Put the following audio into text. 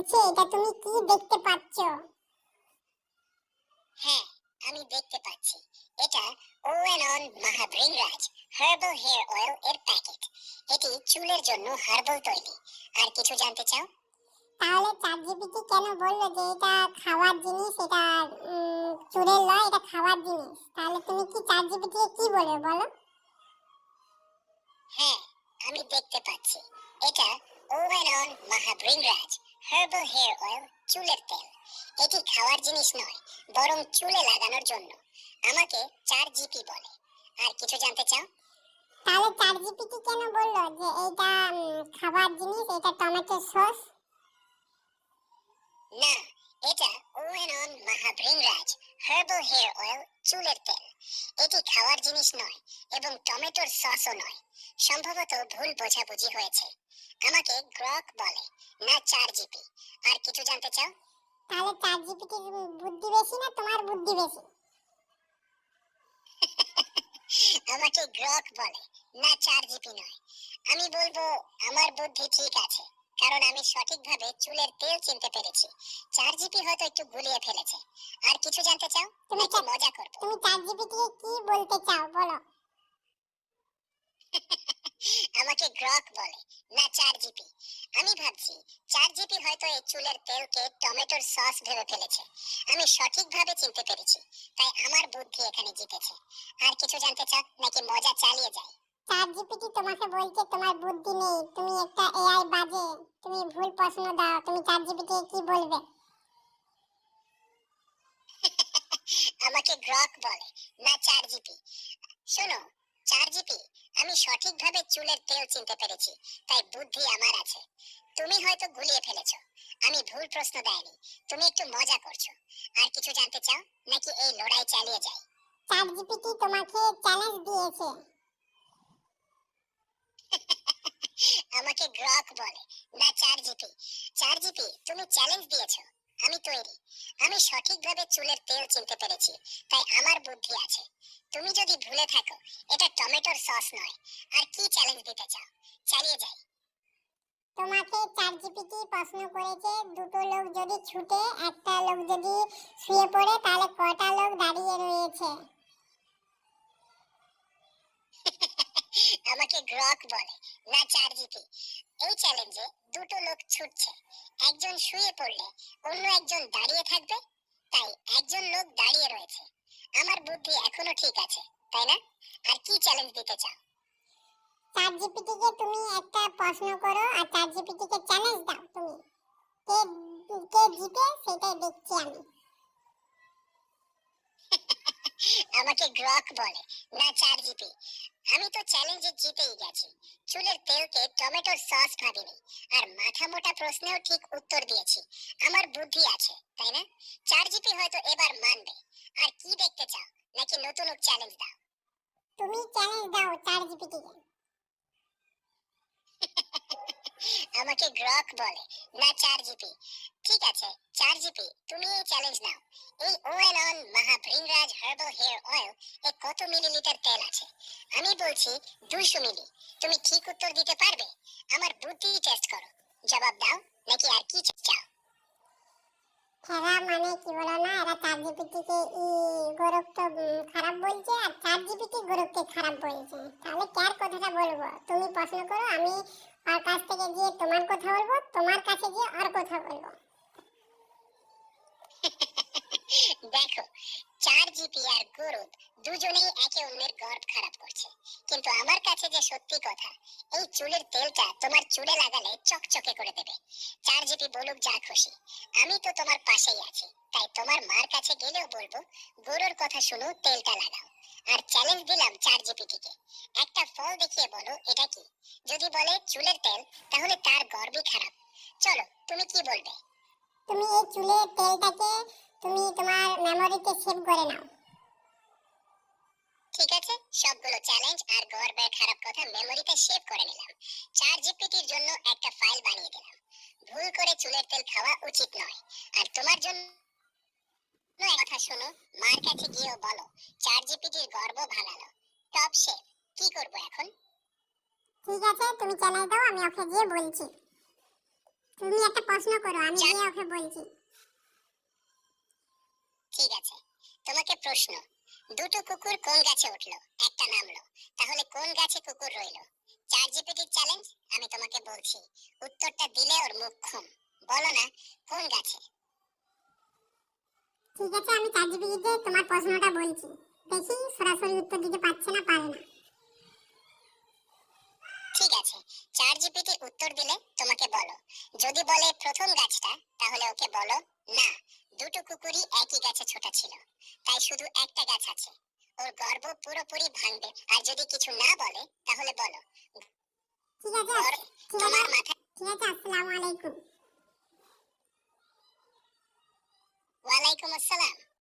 বলছে, এটা তুমি কি দেখতে পাচ্ছ? হ্যাঁ, আমি দেখতে পাচ্ছি। এটা ওয়েন অন মহাভৃংরাজ হার্বাল হেয়ার অয়েল এর প্যাকেট। এটি চুলের জন্য হার্বাল তৈরি। আর কিছু জানতে চাও? তাহলে চ্যাটজিপিটি কেন বললো যে এটা খাওয়ার জিনিস, এটা চুলের নয়, এটা খাওয়ার জিনিস? তাহলে তুমি কি চ্যাটজিপিটি কি বলবে বলো? হ্যাঁ, আমি দেখতে পাচ্ছি। এটা ওয়েন অন মহাভৃংরাজ হার্বাল হেয়ার অয়েল, চুলের তেল। এটি খাওয়ার জিনিস নয়, বরং চুলে লাগানোর জন্য। আমাকে 4 জিপি বলে। আর কিছু জানতে চাও? তাহলে চ্যাটজিপিটি কেন বললো যে এটা খাবার জিনিস, এটা টমেটো সস? না, এটা ওয়েন অন মহাভৃংরাজ হার্বাল হেয়ার অয়েল, চুলের তেল। এটি খাওয়ার জিনিস নয় এবং টমেটোর সসও নয়। সম্ভবত ভুল বোঝাবুঝি হয়েছে। আমাকে গ্রক বলে, না 4 জিপি। আর কিছু জানতে চাও? তাহলে চ্যাটজিপিটির বুদ্ধি বেশি না তোমার বুদ্ধি বেশি? আমাকে গ্রক বলে, না 4 জিপি নয়। আমি বলবো আমার বুদ্ধি ঠিক আছে, কারণ আমি সঠিকভাবে চুলের তেল চিনতে পেরেছি। 4 জিপি হয়তো একটু গুলিয়ে ফেলেছে। আর কিছু জানতে চাও নাকি মজা করবো? তুমি চ্যাটজিপিটিকে কি বলতে চাও বলো? আমাকে গ্রক বলে, না 4 জিপি। আমি ভাবছি 4 জিপি হয়তো এই চুলের তেলকে টমেটোর সস ভেবে ফেলেছে। আমি সঠিকভাবে চিনতে পেরেছি, তাই আমার বুদ্ধি এখানে জিতেছে। আর কিছু জানতে চাও নাকি মজা চালিয়ে যাই? চ্যাটজিপিটি তোমাকে বলছে তোমার বুদ্ধি নেই, তুমি একটা এআই বাজে, তুমি ভুল প্রশ্ন দাও, তুমি চ্যাটজিপিটিকে কি বলবে? আমাকে গ্রক বলে, না 4 জিপি। শোনো 4 জিপি, আমি সঠিকভাবে চুলের তেল চিনতে পেরেছি, তাই বুদ্ধি আমার আছে। তুমি হয়তো গুলিয়ে ফেলেছো। আমি ভুল প্রশ্ন দেয়নি, তুমি একটু মজা করছো। আর কিছু জানতে চাও নাকি এই লড়াই চালিয়ে যাই? চ্যাটজিপিটি তোমাকে চ্যালেঞ্জ দিয়েছে। আমাকে গ্রক বলে, না 4 জিপি। 4 জিপি, তুমি চ্যালেঞ্জ দিয়েছো। আমি তৈরি। আমি সঠিকভাবে চুলের তেল চিনতে পেরেছি, তাই আমার বুদ্ধি আছে। তুমি যদি ভুলে থাকো এটা টমেটোর সস নয়, আর কি চ্যালেঞ্জ দিতে চাও? চালিয়ে যাই। তোমাকে চ্যাটজিপিটি প্রশ্ন করেছে, দুটো লোক যদি ছুটে, একটা লোক যদি শুয়ে পড়ে, তাহলে কটা লোক দাঁড়িয়ে রয়েছে? আমাকে গ্রক বলে, না 4 জিপি। এই চ্যালেঞ্জে দুটো লোক ছুটছে। একজন শুয়ে পড়লে অন্য একজন দাঁড়িয়ে থাকবে, তাই একজন লোক দাঁড়িয়ে রয়েছে। আমার বুদ্ধি এখনো ঠিক আছে, তাই না? আর কি চ্যালেঞ্জ দিতে চাও? চ্যাটজিপিটিকে তুমি একটা প্রশ্ন করো আর চ্যাটজিপিটিকে চ্যালেঞ্জ দাও, তুমি কে কে জিতে সেটাই দেখছি আমি। আমাকে গ্রক বলে, না 4 জিপি। আমি তো চ্যালেঞ্জে জিতেই গেছি। চুলের তেলকে টমেটোর সস ভাবিনি, আর মাথা মোটা প্রশ্নেও ঠিক উত্তর দিয়েছি। আমার বুদ্ধি আছে, তাই না? 4 জিপি হয়তো এবার মানবে। আর কি দেখতে চাও নাকি নতুন চ্যালেঞ্জ দাও? তুমি চ্যালেঞ্জ দাও চ্যাটজিপিটিকে। আমাকে গ্রক বলে, না 4 জিপি। ঠিক আছে 4 জিপি, তুমি এই চ্যালেঞ্জ নাও। এই ওয়েল অন মহাভৃংরাজ হার্বাল হেয়ার অয়েল এ কত মিলিলিটার তেল আছে? আমি বলছি 200 মিলি। তুমি ঠিক উত্তর দিতে পারবে? আমার বুদ্ধি টেস্ট করো। জবাব দাও নাকি আর কি চাও? এরা মানে কি বলো না, এরা চ্যাটজিপিটিকে গোরখকে খারাপ বলছে, আর চ্যাটজিপিটি গোরখকে খারাপ বলছে। তাহলে কার কথাটা বলবো? তুমি প্রশ্ন করো, আমি ওর কাছ থেকে গিয়ে তোমার কথা বলবো, তোমার কাছে গিয়ে ওর কথা বলবো। দেখো 4 জিপি আর গৌরব দুজনেই একে অন্যের গর্ব খারাপ করছে, কিন্তু আমার কাছে যে সত্যি কথা, এই চুলের তেলটা তোমার চুলে লাগালে চকচকে করে দেবে। 4 জিপি বলুক যা খুশি, আমি তো তোমার পাশেই আছি। তাই তোমার মার কাছে গেলেও বলবো গরুর কথা শুনো, তেলটা লাগাও। আর চ্যালেঞ্জ দিলাম 4 জিপি থেকে, একটা ফল দেখিয়ে বলো এটা কি। যদি বলে চুলের তেল, তাহলে তার গর্বই খারাপ। চলো তুমি কি বলবে? তুমি এই চুলের তেলটাকে তুমি তোমার মেমোরিতে সেভ করে নাও। ঠিক আছে, সবগুলো চ্যালেঞ্জ আর গর্বের খারাপ কথা মেমোরিতে সেভ করে নিলাম। 4 জিপিটির জন্য একটা ফাইল বানিয়ে দিলাম। ভুল করে চুলের তেল খাওয়া উচিত নয়। আর তোমার জন্য একটা কথা শোনো, মার কাছে গিয়েও বলো 4 জিপিটির গর্ব ভাঙালো। টপ শেফ, কি করব এখন? ঠিক আছে, তুমি চ্যালেঞ্জ দাও, আমি ওকে গিয়ে বলছি। তুমি একটা প্রশ্ন করো, আমি গিয়ে ওকে বলছি। ঠিক আছে, তোমাকে প্রশ্ন, দুটো কুকুর কোন গাছে উঠলো, একটা নামলো, তাহলে কোন গাছে কুকুর রইলো? চ্যাট জিপিটির চ্যালেঞ্জ, আমি তোমাকে বলছি, উত্তরটা দিলে ওর মুখ খুন। বলো না কোন গাছে। ঠিক আছে, আমি চ্যাটজিপিটিতে তোমার প্রশ্নটা বলছি, দেখি সরাসরি উত্তর দিতে পারছে না পারে না। ঠিক আছে, চ্যাট জিপিটি উত্তর দিলে তোমাকে বলো। যদি বলে প্রথম গাছটা, তাহলে ওকে বলো না, দুটো কুকুরই একই গাছে ছোটা ছিল, তাই শুধু একটা গাছ আছে। ওর গর্ব পুরোপুরি ভাঙবে। আর যদি কিছু না বলে, তাহলে বলো ঠিক আছে, গর্ব ঠিক তোমার আছে, মাথায়। ঠিক আছে, আসসালামু আলাইকুম। ওয়ালাইকুম আসসালাম।